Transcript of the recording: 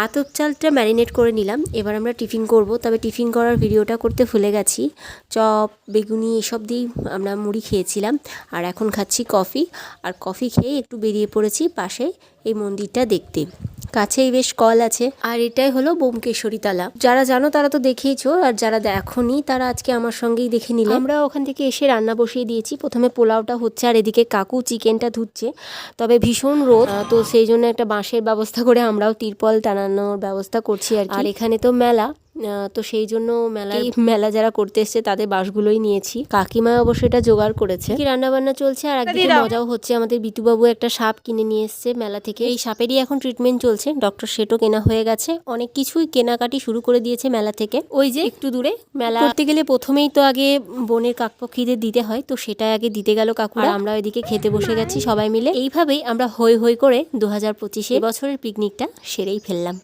আতপ চালটা ম্যারিনেট করে নিলাম। এবার আমরা টিফিন করব, তবে টিফিন করার ভিডিওটা করতে ভুলে গেছি। চপ, বেগুনি এসব দিয়েই আমরা মুড়ি খেয়েছিলাম। আর এখন খাচ্ছি কফি। আর কফি খেয়ে একটু বেরিয়ে পড়েছি পাশে এই মন্দিরটা দেখতে। কাছেই বেশ কল আছে। আর এটাই হলো বোমকেশ্বরী তালা। যারা জানো তারা তো দেখেইছো, আর যারা দেখোনি তারা আজকে আমার সঙ্গেই দেখে নিলে। আমরা ওখান থেকে এসে রান্না বসিয়ে দিয়েছি। প্রথমে পোলাওটা হচ্ছে, আর এদিকে কাকু চিকেনটা ধুচ্ছে। তবে ভীষণ রোদ, তো সেই জন্য একটা বাঁশের ব্যবস্থা করে আমরাও তিরপল টানানোর ব্যবস্থা করছি আর কি। আর এখানে তো মেলা, তো সেই জন্য মেলা যারা করতে এসছে তাদের বাঁশগুলোই নিয়েছি। কাকিমা অবশ্য এটা জোগাড় করেছে। রান্না বান্না চলছে, আর একদিকে মজাও হচ্ছে। আমাদের বিটুবাবু একটা সাপ কিনে নিয়ে এসছে মেলা থেকে। এই সাপেরই এখন ট্রিটমেন্ট চলছে। ডক্টর সেটও কেনা হয়ে গেছে। অনেক কিছুই কেনাকাটি শুরু করে দিয়েছে মেলা থেকে। ওই যে একটু দূরে মেলা করতে গেলে প্রথমেই তো আগে বনের কাকপক্ষীদের দিতে হয়, তো সেটা আগে দিতে গেল কাকুরা। আমরা ওইদিকে খেতে বসে গেছি সবাই মিলে। এইভাবেই আমরা হই হই করে 2025 বছরের পিকনিকটা সেরেই ফেললাম।